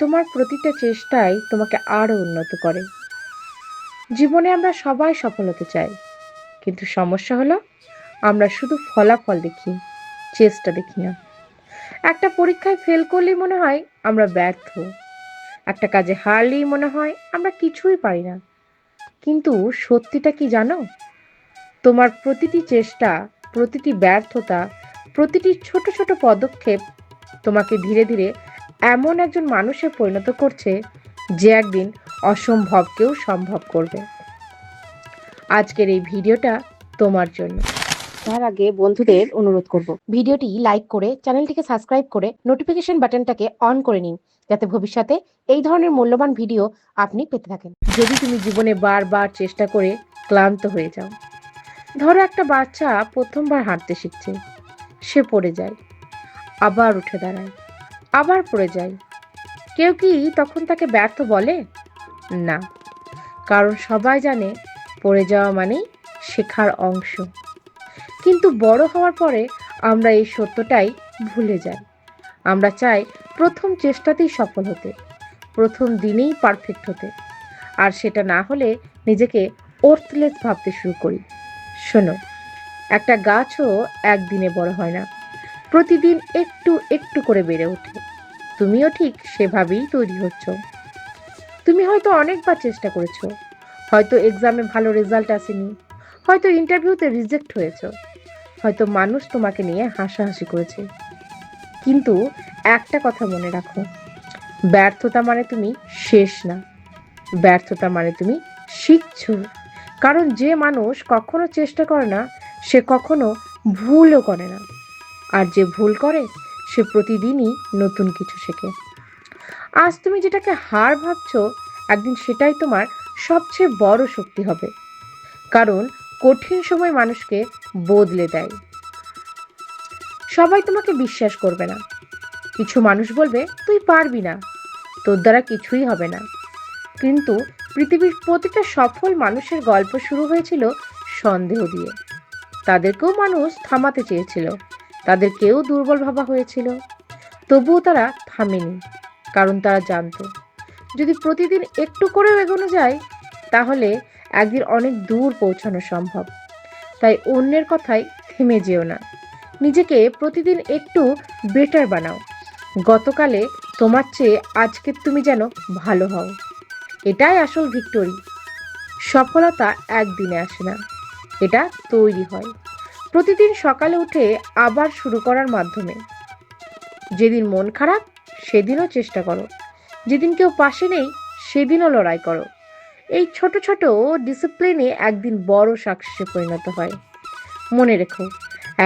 তোমার প্রতিটা চেষ্টাই তোমাকে আরো উন্নত করে। জীবনে আমরা সবাই সফল হতে চাই, কিন্তু সমস্যা হলো আমরা শুধু ফলাফল দেখি, চেষ্টা দেখি না। একটা পরীক্ষায় ফেল করলেই মনে হয় আমরা ব্যর্থ, একটা কাজে হারলেই মনে হয় আমরা কিছুই পারি না। কিন্তু সত্যিটা কি জানো? তোমার প্রতিটি চেষ্টা, প্রতিটি ব্যর্থতা, প্রতিটি ছোট ছোট পদক্ষেপ তোমাকে ধীরে ধীরে এমন একজন মানুষে পরিণত করছে যে একদিন অসম্ভবকেও সম্ভব করবে। আজকের এই ভিডিওটা তোমার জন্য। তার আগে বন্ধুদের অনুরোধ করব, ভিডিওটি লাইক করে চ্যানেলটিকে সাবস্ক্রাইব করে নোটিফিকেশন বাটনটাকে অন করে নিন, যাতে ভবিষ্যতে এই ধরনের মূল্যবান ভিডিও আপনি পেতে থাকেন। যদি তুমি জীবনে বারবার চেষ্টা করে ক্লান্ত হয়ে যাও, ধরো একটা বাচ্চা প্রথমবার হাঁটতে শিখছে, সে পড়ে যায়, আবার উঠে দাঁড়ায়, আবার পড়ে যায়, কেউ কি তখন তাকে ব্যর্থ বলে? না, কারণ সবাই জানে পড়ে যাওয়া মানেই শেখার অংশ। কিন্তু বড় হওয়ার পরে আমরা এই সত্যটাই ভুলে যাই। আমরা চাই প্রথম চেষ্টাতেই সফল হতে, প্রথম দিনেই পারফেক্ট হতে, আর সেটা না হলে নিজেকে ওর্থলেস ভাবতে শুরু করি। শোনো, একটা গাছও একদিনে বড় হয় না, প্রতিদিন একটু একটু করে বেড়ে ওঠে। তুমিও ঠিক সেভাবেই তৈরি হচ্ছ। তুমি হয়তো অনেকবার চেষ্টা করেছো, হয়তো এক্সামে ভালো রেজাল্ট আসেনি, হয়তো ইন্টারভিউতে রিজেক্ট হয়েছো, হয়তো মানুষ তোমাকে নিয়ে হাসাহাসি করেছে। কিন্তু একটা কথা মনে রাখো, ব্যর্থতা মানে তুমি শেষ না, ব্যর্থতা মানে তুমি শিখছো। কারণ যে মানুষ কখনো চেষ্টা করে না, সে কখনো ভুলও করে না, আর যে ভুল করে সে প্রতিদিনই নতুন কিছু শেখে। আজ তুমি যেটাকে হার ভাবছো, একদিন সেটাই তোমার সবচেয়ে বড় শক্তি হবে। কারণ কঠিন সময় মানুষকে বদলে দেয়। সবাই তোমাকে বিশ্বাস করবে না, কিছু মানুষ বলবে তুই পারবি না, তোর দ্বারা কিছুই হবে না। কিন্তু পৃথিবীর প্রতিটা সফল মানুষের গল্প শুরু হয়েছিল সন্দেহ দিয়ে। তাদেরকেও মানুষ থামাতে চেয়েছিল, তাদেরকেও দুর্বল ভাবা হয়েছিল, তবুও তারা থামেনি। কারণ তারা জানতো, যদি প্রতিদিন একটু করেও এগোনো যায়, তাহলে একদিন অনেক দূর পৌঁছানো সম্ভব। তাই অন্যের কথায় থেমে যেও না, নিজেকে প্রতিদিন একটু বেটার বানাও। গতকালে তোমার চেয়ে আজকের তুমি যেন ভালো হও, এটাই আসল ভিক্টোরি। সফলতা একদিনে আসে না, এটা তৈরি হয় প্রতিদিন সকালে উঠে আবার শুরু করার মাধ্যমে। যেদিন মন খারাপ সেদিনও চেষ্টা করো, যেদিন কেউ পাশে নেই সেদিনও লড়াই করো। এই ছোট ছোট ডিসিপ্লিনে একদিন বড় সাকসেসে পরিণত হয়। মনে রেখো,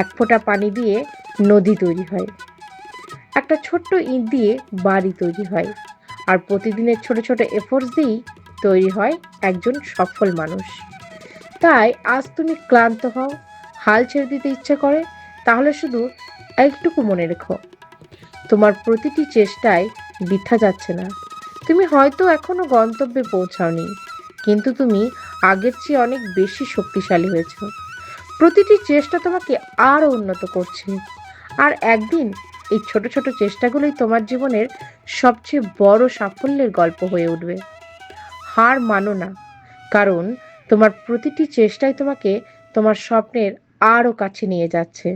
এক ফোঁটা পানি দিয়ে নদী তৈরি হয়, একটা ছোট্ট ইট দিয়ে বাড়ি তৈরি হয়, আর প্রতিদিনের ছোট ছোট এফোর্টস দিয়েই তৈরি হয় একজন সফল মানুষ। তাই আজ তুমি ক্লান্ত হও, হাল ছেড়ে দিতে ইচ্ছে করে, তাহলে শুধু একটুকু মনে রেখো, তোমার প্রতিটি চেষ্টায় বৃথা যাচ্ছে না। তুমি হয়তো এখনো গন্তব্যে পৌঁছাওনি, কিন্তু তুমি আগের চেয়ে অনেক বেশি শক্তিশালী হয়েছো। প্রতিটি চেষ্টা তোমাকে আরো উন্নত করছে, আর একদিন এই ছোট ছোট চেষ্টাগুলোই তোমার জীবনের সবচেয়ে বড় সাফল্যের গল্প হয়ে উঠবে। হার মানো না, কারণ তোমার প্রতিটি চেষ্টাই তোমাকে তোমার স্বপ্নের আরো কাছে নিয়ে যাচ্ছে।